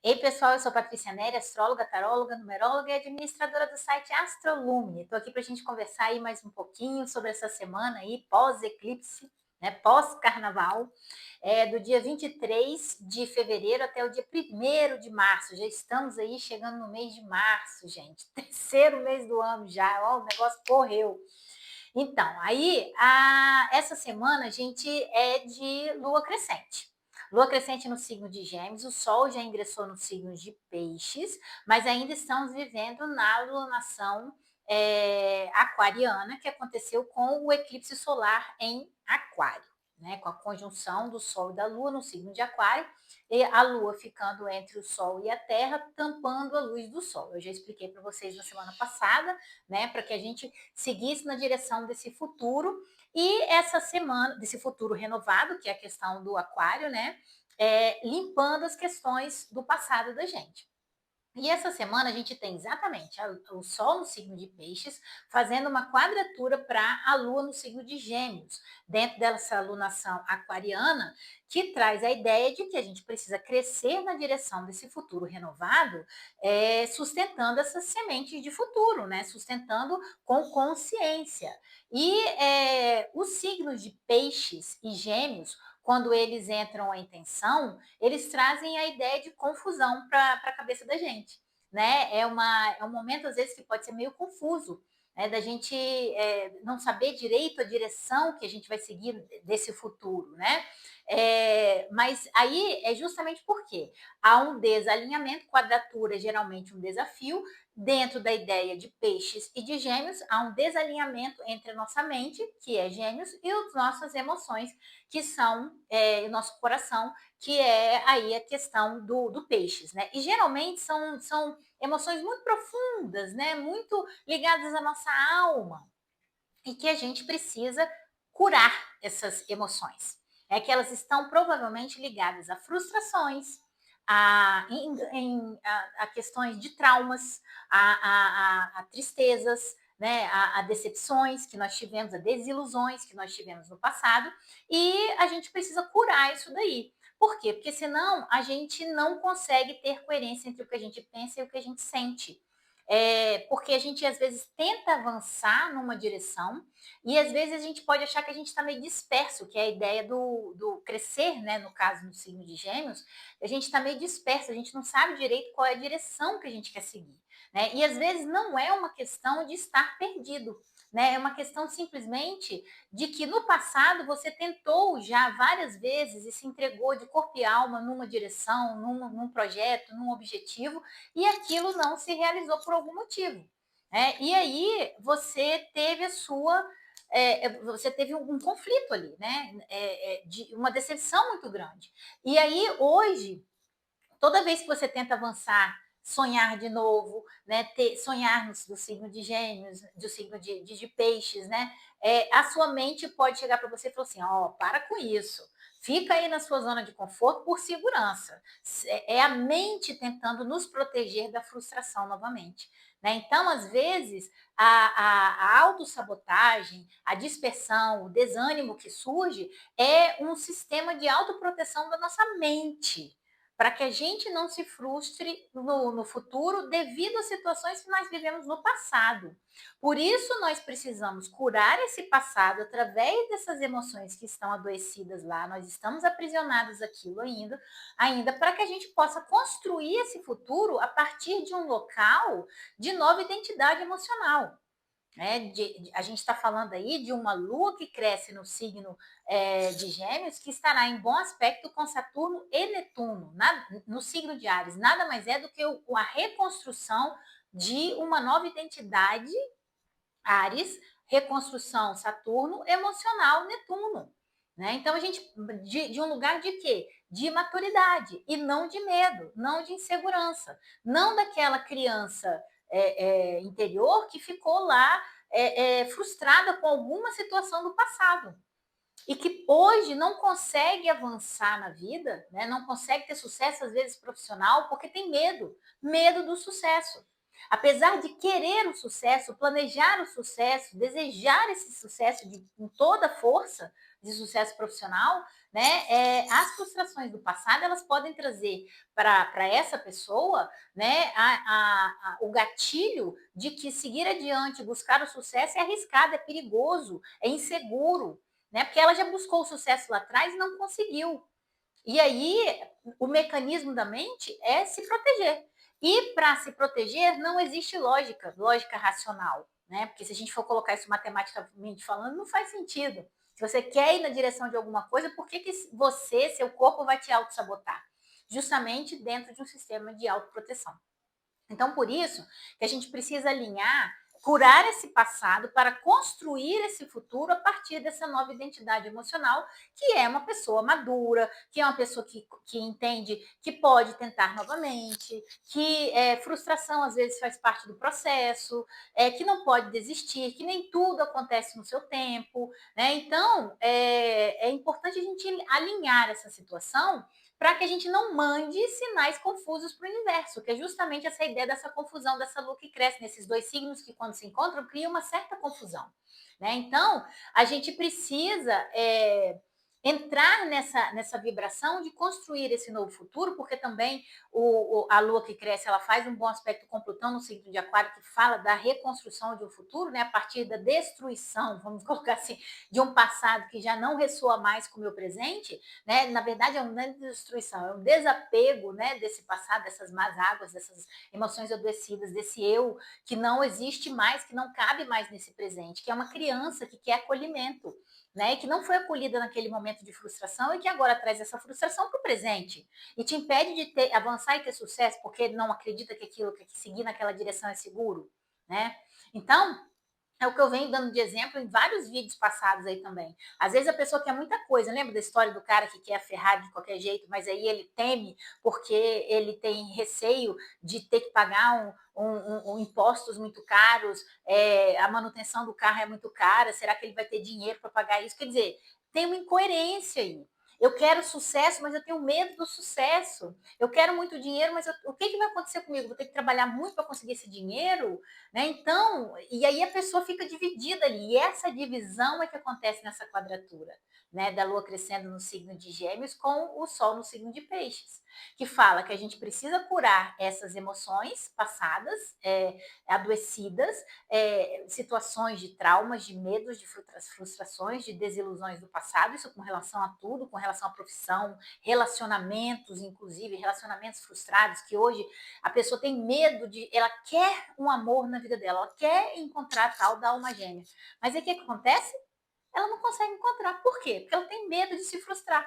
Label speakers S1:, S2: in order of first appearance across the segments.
S1: Ei, pessoal, eu sou Patrícia Neri, astróloga, taróloga, numeróloga e administradora do site Astrolume. Estou aqui para a gente conversar aí mais um pouquinho sobre essa semana aí, pós-eclipse, né, pós-carnaval, do dia 23 de fevereiro até o dia 1º de março. Já estamos aí chegando no mês de março, gente. Terceiro mês do ano já, ó, o negócio correu. Então, aí, essa semana a gente é de lua crescente. Lua crescente no signo de Gêmeos, o Sol já ingressou no signo de Peixes, mas ainda estamos vivendo na alunação aquariana, que aconteceu com o eclipse solar em Aquário, né? Com a conjunção do Sol e da Lua no signo de Aquário, e a Lua ficando entre o Sol e a Terra, tampando a luz do Sol. Eu já expliquei para vocês na semana passada, né? Para que a gente seguisse na direção desse futuro. E essa semana, desse futuro renovado, que é a questão do aquário, né? Limpando as questões do passado da gente. E essa semana a gente tem exatamente o Sol no signo de Peixes, fazendo uma quadratura para a Lua no signo de Gêmeos, dentro dessa alunação aquariana, que traz a ideia de que a gente precisa crescer na direção desse futuro renovado, sustentando essas sementes de futuro, né? Sustentando com consciência. E os signos de Peixes e Gêmeos, quando eles entram em tensão, eles trazem a ideia de confusão para a cabeça da gente, né? É um momento, às vezes, que pode ser meio confuso, né? Da gente não saber direito a direção que a gente vai seguir desse futuro, né? Mas aí é justamente porque há um desalinhamento, quadratura é geralmente um desafio, dentro da ideia de peixes e de gêmeos, há um desalinhamento entre a nossa mente, que é gêmeos, e as nossas emoções, que são o nosso coração, que é aí a questão do peixes, né? E geralmente são emoções muito profundas, né? Muito ligadas à nossa alma, e que a gente precisa curar essas emoções. É que elas estão provavelmente ligadas a frustrações, a questões de traumas, a tristezas, né, a decepções que nós tivemos, a desilusões que nós tivemos no passado, e a gente precisa curar isso daí. Por quê? Porque senão a gente não consegue ter coerência entre o que a gente pensa e o que a gente sente. Porque a gente às vezes tenta avançar numa direção e às vezes a gente pode achar que a gente está meio disperso, que é a ideia do crescer, né? No caso, no signo de Gêmeos, a gente está meio disperso, a gente não sabe direito qual é a direção que a gente quer seguir, né? E às vezes não é uma questão de estar perdido, né? É uma questão simplesmente de que no passado você tentou já várias vezes e se entregou de corpo e alma numa direção, num projeto, num objetivo, e aquilo não se realizou por algum motivo. E aí você teve você teve um conflito ali, né? De uma decepção muito grande. E aí, hoje, toda vez que você tenta avançar, sonhar de novo, né, sonhar do signo de Gêmeos, do signo de Peixes, né, a sua mente pode chegar para você e falar assim: ó, para com isso, fica aí na sua zona de conforto por segurança. É a mente tentando nos proteger da frustração novamente. Né? Então, às vezes, a autossabotagem, a dispersão, o desânimo que surge é um sistema de autoproteção da nossa mente, para que a gente não se frustre no futuro devido às situações que nós vivemos no passado. Por isso, nós precisamos curar esse passado através dessas emoções que estão adoecidas lá, nós estamos aprisionados aquilo ainda para que a gente possa construir esse futuro a partir de um local de nova identidade emocional. A gente está falando aí de uma lua que cresce no signo de Gêmeos, que estará em bom aspecto com Saturno e Netuno, no signo de Áries. Nada mais é do que a reconstrução de uma nova identidade, Áries, reconstrução Saturno, emocional Netuno. Né? Então, a gente, de um lugar de quê? De maturidade, e não de medo, não de insegurança, não daquela criança interior que ficou lá frustrada com alguma situação do passado e que hoje não consegue avançar na vida, né? Não consegue ter sucesso, às vezes, profissional, porque tem medo do sucesso. Apesar de querer o sucesso, planejar o sucesso, desejar esse sucesso com toda a força de sucesso profissional, né, as frustrações do passado, elas podem trazer para essa pessoa, né, o gatilho de que seguir adiante, buscar o sucesso é arriscado, é perigoso, é inseguro, né, porque ela já buscou o sucesso lá atrás e não conseguiu. E aí, o mecanismo da mente é se proteger. E para se proteger, não existe lógica racional, né? Porque se a gente for colocar isso matematicamente falando, não faz sentido. Se você quer ir na direção de alguma coisa, por que você, seu corpo, vai te auto-sabotar? Justamente dentro de um sistema de autoproteção. Então, por isso que a gente precisa alinhar, curar esse passado para construir esse futuro a partir dessa nova identidade emocional, que é uma pessoa madura, que é uma pessoa que entende que pode tentar novamente, que frustração às vezes faz parte do processo, que não pode desistir, que nem tudo acontece no seu tempo, né? Então, é importante a gente alinhar essa situação para que a gente não mande sinais confusos para o universo, que é justamente essa ideia dessa confusão, dessa lua que cresce nesses dois signos que, quando se encontram, cria uma certa confusão. Né? Então, a gente precisa entrar nessa vibração de construir esse novo futuro, porque também a lua que cresce, ela faz um bom aspecto com Plutão no signo de Aquário, que fala da reconstrução de um futuro, né, a partir da destruição, vamos colocar assim, de um passado que já não ressoa mais com o meu presente, né? Na verdade, é uma destruição, é um desapego, né, desse passado, dessas más águas, dessas emoções adoecidas, desse eu que não existe mais, que não cabe mais nesse presente, que é uma criança que quer acolhimento, né, e que não foi acolhida naquele momento de frustração e que agora traz essa frustração para o presente e te impede de avançar e ter sucesso porque não acredita que aquilo que seguir naquela direção é seguro, né? Então, é o que eu venho dando de exemplo em vários vídeos passados aí também. Às vezes a pessoa quer muita coisa. Lembra da história do cara que quer a Ferrari de qualquer jeito, mas aí ele teme porque ele tem receio de ter que pagar impostos muito caros, a manutenção do carro é muito cara, será que ele vai ter dinheiro para pagar isso? Quer dizer, tem uma incoerência aí. Eu quero sucesso, mas eu tenho medo do sucesso. Eu quero muito dinheiro, mas o que vai acontecer comigo? Vou ter que trabalhar muito para conseguir esse dinheiro? Né? Então, e aí a pessoa fica dividida ali, e essa divisão é que acontece nessa quadratura, né, da Lua crescendo no signo de Gêmeos com o Sol no signo de Peixes, que fala que a gente precisa curar essas emoções passadas, adoecidas, situações de traumas, de medos, de frustrações, de desilusões do passado, isso com relação a tudo, com relação à profissão, relacionamentos, inclusive relacionamentos frustrados, que hoje a pessoa tem medo ela quer um amor na vida dela, ela quer encontrar a tal da alma gêmea. Mas aí o que acontece? Ela não consegue encontrar. Por quê? Porque ela tem medo de se frustrar.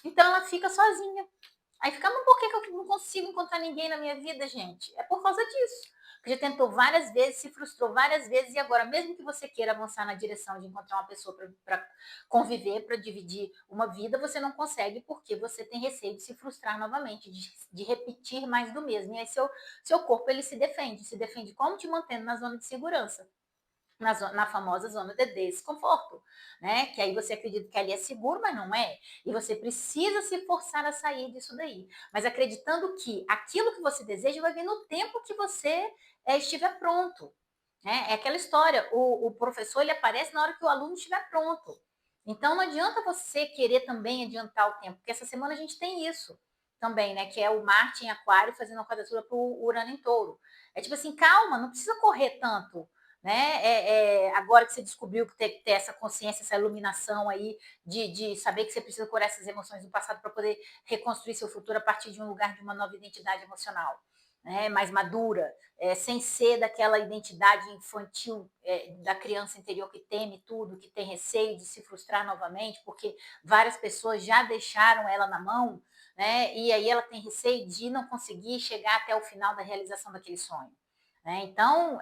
S1: Então ela fica sozinha. Aí fica, mas por que eu não consigo encontrar ninguém na minha vida, gente? É por causa disso. Porque já tentou várias vezes, se frustrou várias vezes, e agora, mesmo que você queira avançar na direção de encontrar uma pessoa para conviver, para dividir uma vida, você não consegue porque você tem receio de se frustrar novamente, de repetir mais do mesmo. E aí seu corpo ele se defende como? Te mantendo na zona de segurança na famosa zona de desconforto, né? Que aí você acredita que ali é seguro, mas não é. E você precisa se forçar a sair disso daí. Mas acreditando que aquilo que você deseja vai vir no tempo que você estiver pronto. Né? É aquela história, o professor ele aparece na hora que o aluno estiver pronto. Então não adianta você querer também adiantar o tempo, porque essa semana a gente tem isso também, né? Que é o Marte em Aquário fazendo uma quadratura para o Urano em Touro. É tipo assim, calma, não precisa correr tanto, né? Agora que você descobriu que tem que ter essa consciência, essa iluminação aí de saber que você precisa curar essas emoções do passado para poder reconstruir seu futuro a partir de um lugar de uma nova identidade emocional, né? Mais madura, sem ser daquela identidade infantil da criança interior que teme tudo, que tem receio de se frustrar novamente, porque várias pessoas já deixaram ela na mão, né? E aí ela tem receio de não conseguir chegar até o final da realização daquele sonho. Né? Então,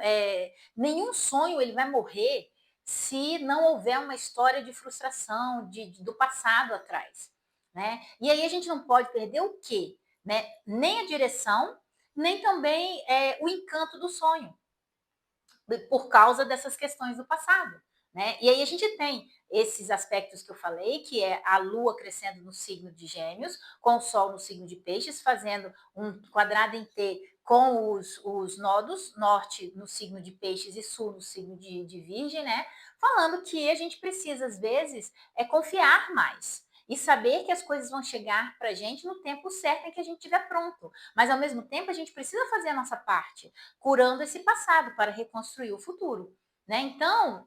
S1: nenhum sonho ele vai morrer se não houver uma história de frustração do passado atrás. Né? E aí a gente não pode perder o quê? Né? Nem a direção, nem também o encanto do sonho, por causa dessas questões do passado. Né? E aí a gente tem esses aspectos que eu falei, que é a Lua crescendo no signo de Gêmeos, com o Sol no signo de Peixes, fazendo um quadrado em T com os nodos, norte no signo de Peixes e sul no signo de Virgem, né? Falando que a gente precisa, às vezes, confiar mais. e saber que as coisas vão chegar para a gente no tempo certo em que a gente estiver pronto. Mas, ao mesmo tempo, a gente precisa fazer a nossa parte, curando esse passado para reconstruir o futuro. Né? Então,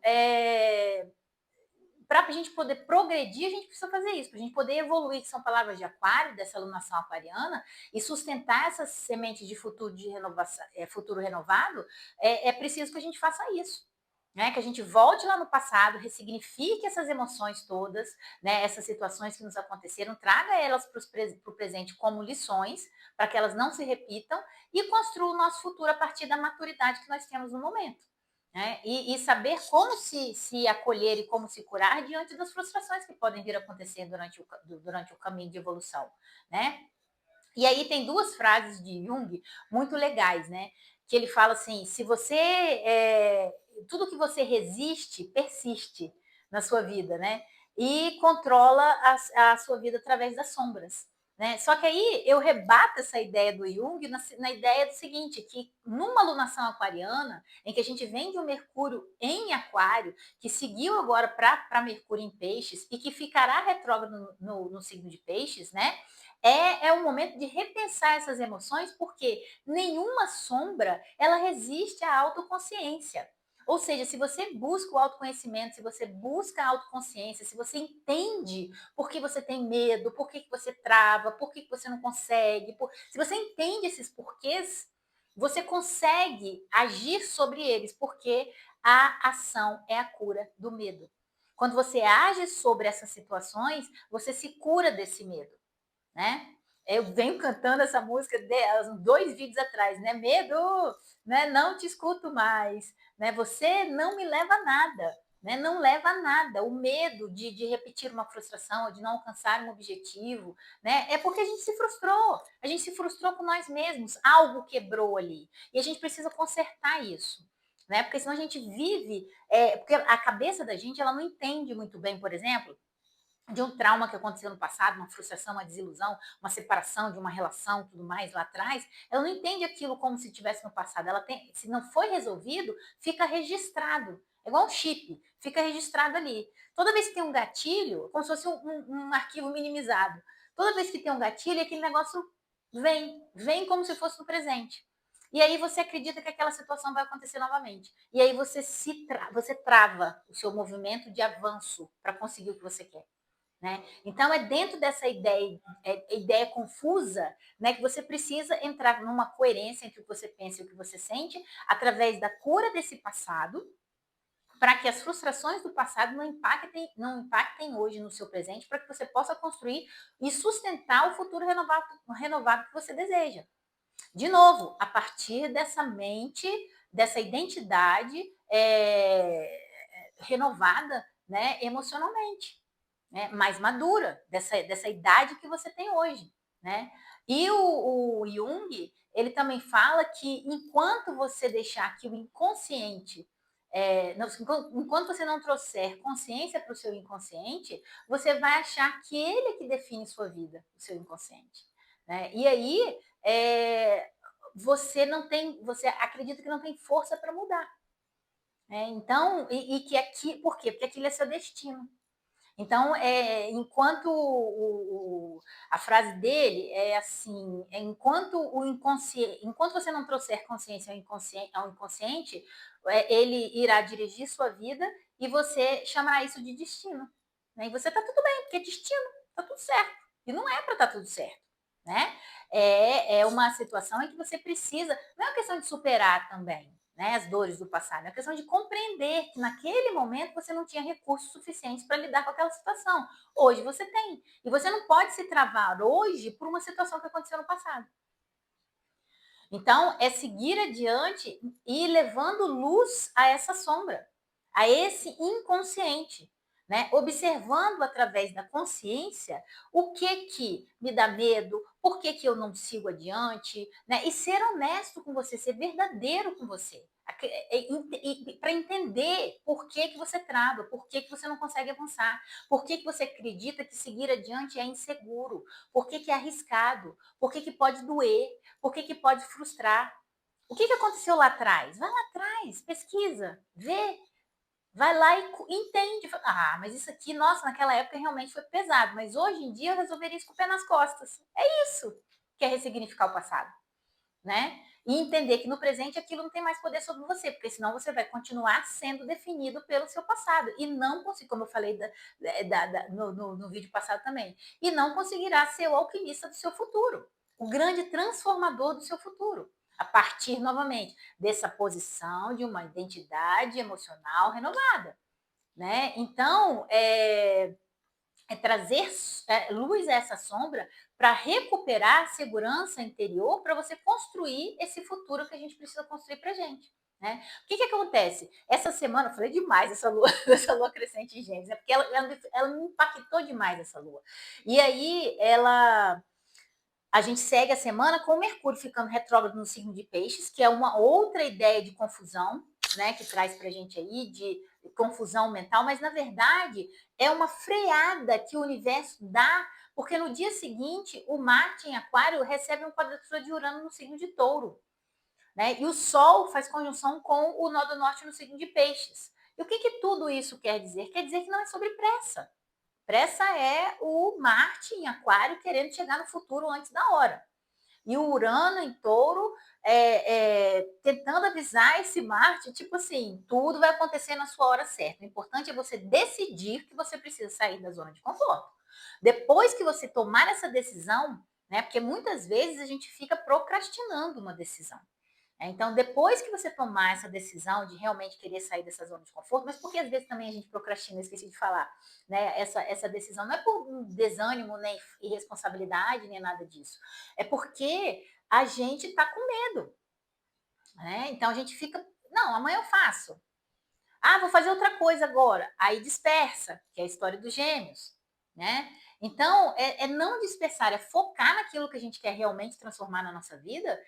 S1: para a gente poder progredir, a gente precisa fazer isso. Para a gente poder evoluir, que são palavras de aquário, dessa alunação aquariana, e sustentar essas sementes de futuro, de renovação, futuro renovado, é preciso que a gente faça isso. Né, que a gente volte lá no passado, ressignifique essas emoções todas, né, essas situações que nos aconteceram, traga elas para o presente como lições, para que elas não se repitam, e construa o nosso futuro a partir da maturidade que nós temos no momento. Né? E saber como se acolher e como se curar diante das frustrações que podem vir a acontecer durante o caminho de evolução. Né? E aí tem duas frases de Jung muito legais, né? Que ele fala assim: se você tudo que você resiste persiste na sua vida, né? E controla a sua vida através das sombras. Né? Só que aí eu rebato essa ideia do Jung na ideia do seguinte, que numa alunação aquariana, em que a gente vem de um Mercúrio em aquário, que seguiu agora para Mercúrio em peixes e que ficará retrógrado no signo de peixes, né? É um momento de repensar essas emoções, porque nenhuma sombra ela resiste à autoconsciência. Ou seja, se você busca o autoconhecimento, se você busca a autoconsciência, se você entende por que você tem medo, por que você trava, por que você não consegue, se você entende esses porquês, você consegue agir sobre eles, porque a ação é a cura do medo. Quando você age sobre essas situações, você se cura desse medo. Né? Eu venho cantando essa música de 2 vídeos atrás, né? Medo, né? Não te escuto mais, né? Você não me leva a nada, né? Não leva a nada. O medo de repetir uma frustração, de não alcançar um objetivo, né? É porque a gente se frustrou. A gente se frustrou com nós mesmos. Algo quebrou ali. E a gente precisa consertar isso. Né? Porque senão a gente vive... porque a cabeça da gente, ela não entende muito bem, por exemplo, de um trauma que aconteceu no passado, uma frustração, uma desilusão, uma separação de uma relação, tudo mais lá atrás, ela não entende aquilo como se tivesse no passado. Ela tem, se não foi resolvido, fica registrado. É igual um chip, fica registrado ali. Toda vez que tem um gatilho, como se fosse um arquivo minimizado. Toda vez que tem um gatilho, aquele negócio vem como se fosse no presente. E aí você acredita que aquela situação vai acontecer novamente. E aí você trava o seu movimento de avanço para conseguir o que você quer. Né? Então, é dentro dessa ideia confusa, né, que você precisa entrar numa coerência entre o que você pensa e o que você sente, através da cura desse passado, para que as frustrações do passado não impactem hoje no seu presente, para que você possa construir e sustentar o futuro renovado que você deseja. De novo, a partir dessa mente, dessa identidade renovada, né, emocionalmente, né, mais madura, dessa idade que você tem hoje. Né? E o Jung, ele também fala que enquanto você deixar que o inconsciente, enquanto você não trouxer consciência para o seu inconsciente, você vai achar que ele é que define sua vida, o seu inconsciente. Né? E aí, você acredita que não tem força para mudar. Então, e que por quê? Porque aquilo é seu destino. Então, enquanto a frase dele é assim, enquanto você não trouxer consciência ao inconsciente, ele irá dirigir sua vida e você chamará isso de destino. Né? E você está tudo bem, porque é destino, está tudo certo. E não é para estar tudo certo. Né? É uma situação em que você precisa, não é uma questão de superar também, né, as dores do passado. É uma questão de compreender que naquele momento você não tinha recursos suficientes para lidar com aquela situação. Hoje você tem. E você não pode se travar hoje por uma situação que aconteceu no passado. Então, é seguir adiante e levando luz a essa sombra, a esse inconsciente. Né? Observando através da consciência o que me dá medo, por que eu não sigo adiante, né? E ser honesto com você, ser verdadeiro com você, para entender por que você trava, por que você não consegue avançar, por que você acredita que seguir adiante é inseguro, por que é arriscado, por que pode doer, por que pode frustrar. O que aconteceu lá atrás? Vai lá atrás, pesquisa, vê. Vai lá e entende, fala, ah, mas isso aqui, nossa, naquela época realmente foi pesado, mas hoje em dia eu resolveria isso com o pé nas costas. É isso que é ressignificar o passado, né? E entender que no presente aquilo não tem mais poder sobre você, porque senão você vai continuar sendo definido pelo seu passado e não conseguir, como eu falei no vídeo passado também, e não conseguirá ser o alquimista do seu futuro, o grande transformador do seu futuro, a partir novamente dessa posição de uma identidade emocional renovada, né? Então, trazer luz a essa sombra para recuperar a segurança interior para você construir esse futuro que a gente precisa construir para a gente. Né? O que acontece? Essa semana, eu falei demais dessa lua, dessa lua crescente em Gêmeos, né? Porque ela me impactou demais, essa lua. E aí, a gente segue a semana com o Mercúrio ficando retrógrado no signo de Peixes, que é uma outra ideia de confusão, né, que traz para a gente aí, de confusão mental, mas na verdade é uma freada que o universo dá, porque no dia seguinte o Marte em Aquário recebe uma quadratura de Urano no signo de Touro, né, e o Sol faz conjunção com o nó do norte no signo de Peixes. E o que tudo isso quer dizer? Quer dizer que não é sobre pressa. Pressa é o Marte em Aquário querendo chegar no futuro antes da hora. E o Urano em Touro tentando avisar esse Marte, tipo assim, tudo vai acontecer na sua hora certa. O importante é você decidir que você precisa sair da zona de conforto. Depois que você tomar essa decisão, né? Porque muitas vezes a gente fica procrastinando uma decisão. Então, depois que você tomar essa decisão de realmente querer sair dessa zona de conforto, mas porque às vezes também a gente procrastina, esqueci de falar, né? Essa decisão não é por um desânimo, nem irresponsabilidade, nem nada disso. É porque a gente está com medo, né? Então a gente fica, não, amanhã eu faço. Ah, vou fazer outra coisa agora. Aí dispersa, que é a história dos gêmeos, né? Então, não dispersar, é focar naquilo que a gente quer realmente transformar na nossa vida,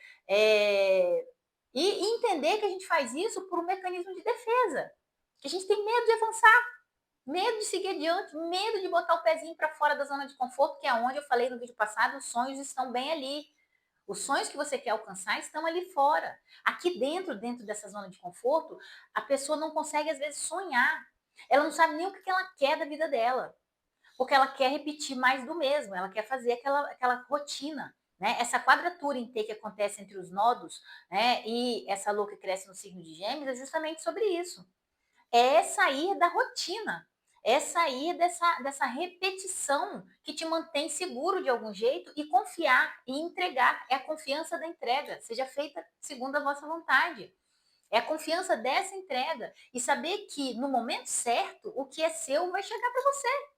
S1: e entender que a gente faz isso por um mecanismo de defesa. Que a gente tem medo de avançar, medo de seguir adiante, medo de botar o pezinho para fora da zona de conforto, que é onde eu falei no vídeo passado, os sonhos estão bem ali. Os sonhos que você quer alcançar estão ali fora. Aqui dentro dessa zona de conforto, a pessoa não consegue, às vezes, sonhar. Ela não sabe nem o que ela quer da vida dela. Porque ela quer repetir mais do mesmo, ela quer fazer aquela rotina. Né? Essa quadratura em T que acontece entre os nodos, né, e essa lua que cresce no signo de Gêmeos é justamente sobre isso. É sair da rotina, é sair dessa repetição que te mantém seguro de algum jeito e confiar e entregar. É a confiança da entrega, seja feita segundo a vossa vontade. É a confiança dessa entrega e saber que no momento certo o que é seu vai chegar para você.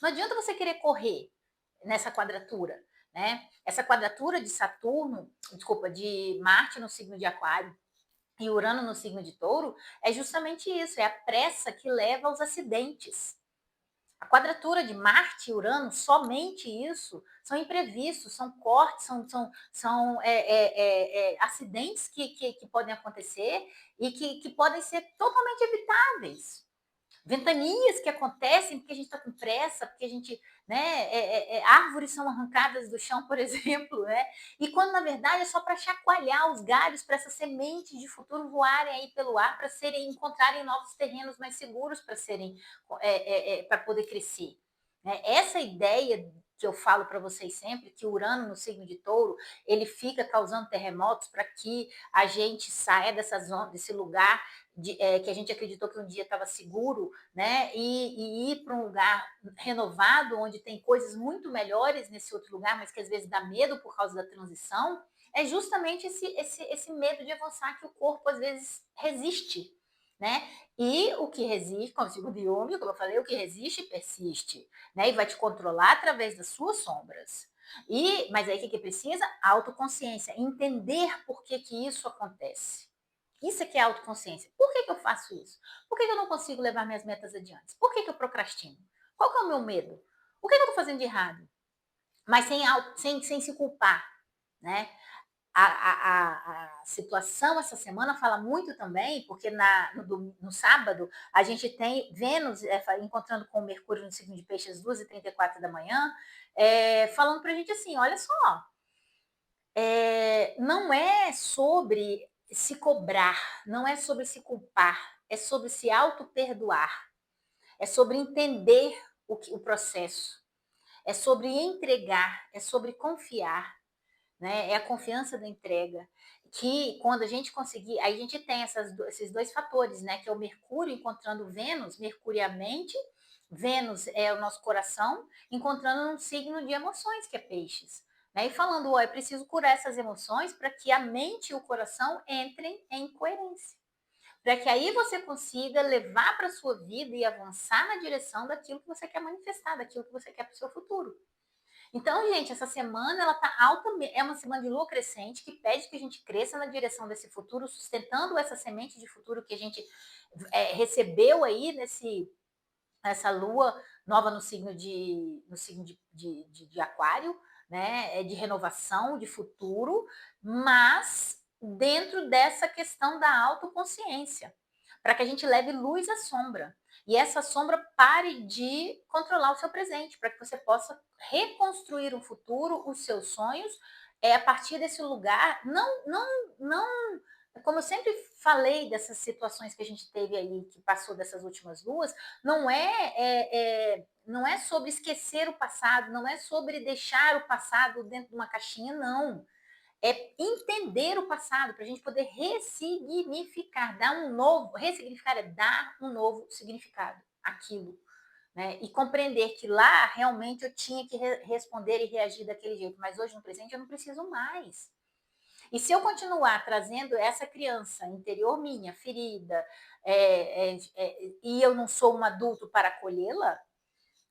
S1: Não adianta você querer correr nessa quadratura, né? Essa quadratura de Saturno, desculpa, de Marte no signo de Aquário e Urano no signo de Touro, é justamente isso, é a pressa que leva aos acidentes. A quadratura de Marte e Urano, somente isso, são imprevistos, são cortes, são acidentes que podem acontecer e que podem ser totalmente evitáveis. Ventanias que acontecem porque a gente está com pressa, porque a gente, né, árvores são arrancadas do chão, por exemplo, né? E quando na verdade é só para chacoalhar os galhos para essas sementes de futuro voarem aí pelo ar, para serem encontrarem novos terrenos mais seguros para serem para poder crescer. Né? Essa ideia que eu falo para vocês sempre, que o Urano no signo de Touro, ele fica causando terremotos para que a gente saia dessa zona, desse lugar que a gente acreditou que um dia estava seguro, né? E ir para um lugar renovado, onde tem coisas muito melhores nesse outro lugar, mas que às vezes dá medo por causa da transição, é justamente esse medo de avançar que o corpo às vezes resiste. Né? E o que resiste, como segundo Jung, como eu falei, o que resiste persiste, né? E vai te controlar através das suas sombras. Mas aí o que precisa? Autoconsciência, entender por que isso acontece. Isso é que é autoconsciência. Por que eu faço isso? Por que eu não consigo levar minhas metas adiante? Por que eu procrastino? Qual que é o meu medo? O que eu estou fazendo de errado? Mas sem se culpar, né? A situação essa semana fala muito também, porque no sábado a gente tem Vênus encontrando com o Mercúrio no signo de Peixes às 2h34 da manhã, falando para a gente assim, olha só, não é sobre se cobrar, não é sobre se culpar, é sobre se auto-perdoar, é sobre entender o processo, é sobre entregar, é sobre confiar, né? É a confiança da entrega. Que quando a gente conseguir, aí a gente tem esses dois fatores, né? Que é o Mercúrio encontrando Vênus, Mercúrio é a mente, Vênus é o nosso coração, encontrando um signo de emoções, que é peixes. Né? E falando, ó, é preciso curar essas emoções para que a mente e o coração entrem em coerência. Para que aí você consiga levar para a sua vida e avançar na direção daquilo que você quer manifestar, daquilo que você quer para o seu futuro. Então, gente, essa semana ela tá alta, é uma semana de lua crescente que pede que a gente cresça na direção desse futuro, sustentando essa semente de futuro que a gente recebeu aí nessa lua nova no signo de aquário, né? É de renovação, de futuro, mas dentro dessa questão da autoconsciência, para que a gente leve luz à sombra. E essa sombra pare de controlar o seu presente, para que você possa reconstruir o futuro, os seus sonhos, a partir desse lugar, não, como eu sempre falei dessas situações que a gente teve aí, que passou dessas últimas luas, não é sobre esquecer o passado, não é sobre deixar o passado dentro de uma caixinha, não. É entender o passado para a gente poder ressignificar, dar um novo, ressignificar é dar um novo significado àquilo, né? E compreender que lá realmente eu tinha que responder e reagir daquele jeito, mas hoje no presente eu não preciso mais. E se eu continuar trazendo essa criança interior minha, ferida, e eu não sou um adulto para acolhê-la,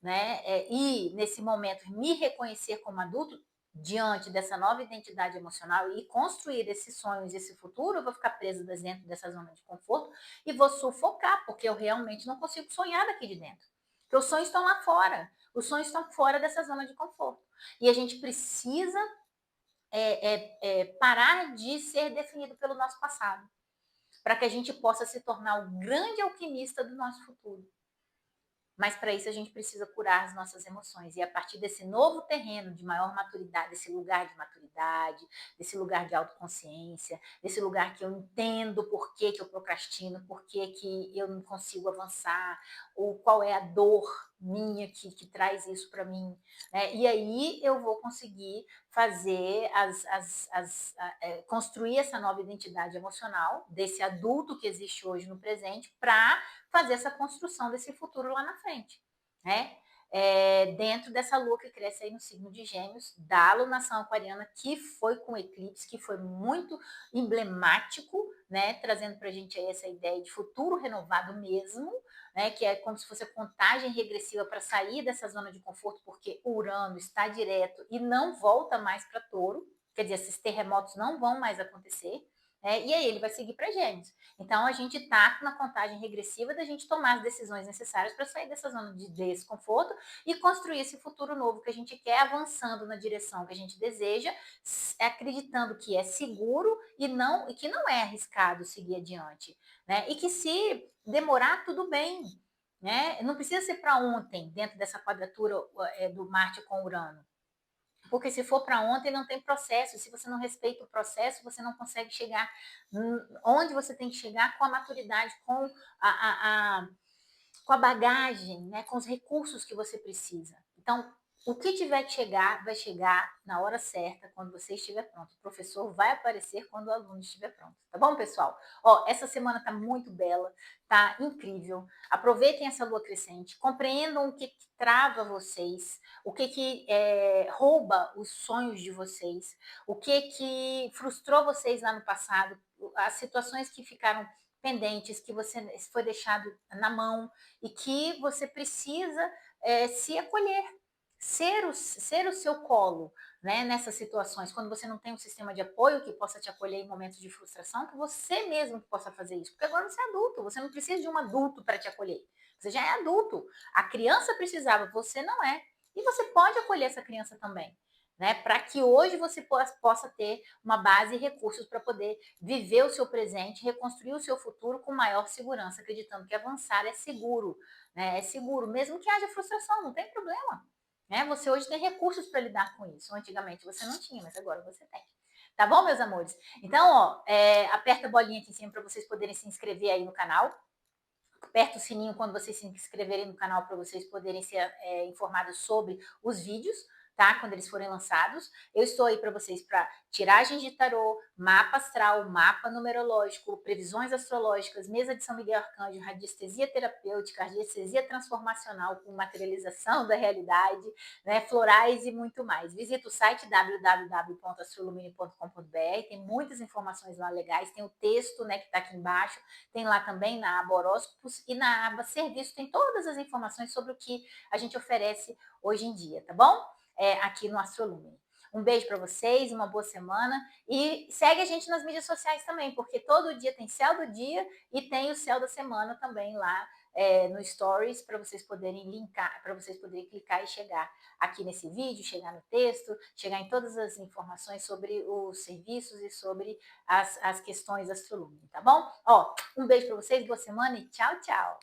S1: né? E nesse momento me reconhecer como adulto diante dessa nova identidade emocional e construir esses sonhos, esse futuro, eu vou ficar presa dentro dessa zona de conforto e vou sufocar, porque eu realmente não consigo sonhar daqui de dentro. Porque os sonhos estão lá fora, os sonhos estão fora dessa zona de conforto. E a gente precisa parar de ser definido pelo nosso passado, para que a gente possa se tornar o grande alquimista do nosso futuro. Mas para isso a gente precisa curar as nossas emoções. E a partir desse novo terreno de maior maturidade, desse lugar de maturidade, desse lugar de autoconsciência, desse lugar que eu entendo por que, que eu procrastino, por que, que eu não consigo avançar, ou qual é a dor minha que traz isso para mim. Né? E aí eu vou conseguir fazer construir essa nova identidade emocional desse adulto que existe hoje no presente para fazer essa construção desse futuro lá na frente, né? Dentro dessa lua que cresce aí no signo de Gêmeos, da alunação aquariana, que foi com eclipse, que foi muito emblemático, né? Trazendo para a gente aí essa ideia de futuro renovado mesmo, né? Que é como se fosse a contagem regressiva para sair dessa zona de conforto, porque Urano está direto e não volta mais para Touro, quer dizer, esses terremotos não vão mais acontecer. E aí ele vai seguir para Gêmeos. Então a gente está na contagem regressiva da gente tomar as decisões necessárias para sair dessa zona de desconforto e construir esse futuro novo que a gente quer, avançando na direção que a gente deseja, acreditando que é seguro e que não é arriscado seguir adiante, né? E que se demorar tudo bem, né? Não precisa ser para ontem dentro dessa quadratura do Marte com Urano. Porque se for para ontem, não tem processo. Se você não respeita o processo, você não consegue chegar onde você tem que chegar com a maturidade, com a bagagem, né, com os recursos que você precisa. Então, o que tiver que chegar, vai chegar na hora certa, quando você estiver pronto. O professor vai aparecer quando o aluno estiver pronto. Tá bom, pessoal? Essa semana tá muito bela, tá incrível. Aproveitem essa lua crescente, compreendam o que trava vocês, o que rouba os sonhos de vocês, o que frustrou vocês lá no passado, as situações que ficaram pendentes, que você foi deixado na mão e que você precisa se acolher, ser o seu colo, né, nessas situações, quando você não tem um sistema de apoio que possa te acolher em momentos de frustração, que você mesmo possa fazer isso, porque agora você é adulto, você não precisa de um adulto para te acolher, você já é adulto, a criança precisava, você não é, e você pode acolher essa criança também, né, para que hoje você possa ter uma base e recursos para poder viver o seu presente, reconstruir o seu futuro com maior segurança, acreditando que avançar é seguro, né? É seguro, mesmo que haja frustração, não tem problema. Né? Você hoje tem recursos para lidar com isso. Antigamente você não tinha, mas agora você tem. Tá bom, meus amores? Então, aperta a bolinha aqui em cima para vocês poderem se inscrever aí no canal. aperta o sininho quando vocês se inscreverem no canal para vocês poderem ser informados sobre os vídeos, tá? Quando eles forem lançados. Eu estou aí para vocês para tiragens de tarô, mapa astral, mapa numerológico, previsões astrológicas, mesa de São Miguel Arcanjo, radiestesia terapêutica, radiestesia transformacional com materialização da realidade, né? Florais e muito mais. Visita o site www.astrolumine.com.br, tem muitas informações lá legais, tem o texto, né, que está aqui embaixo, tem lá também na aba horóscopos e na aba serviço, tem todas as informações sobre o que a gente oferece hoje em dia, tá bom? Aqui no Astrolumine. Um beijo para vocês, uma boa semana e segue a gente nas mídias sociais também, porque todo dia tem céu do dia e tem o céu da semana também lá no Stories para vocês poderem linkar, para vocês poderem clicar e chegar aqui nesse vídeo, chegar no texto, chegar em todas as informações sobre os serviços e sobre as questões Astrolumine, tá bom? Ó, um beijo para vocês, boa semana e tchau, tchau!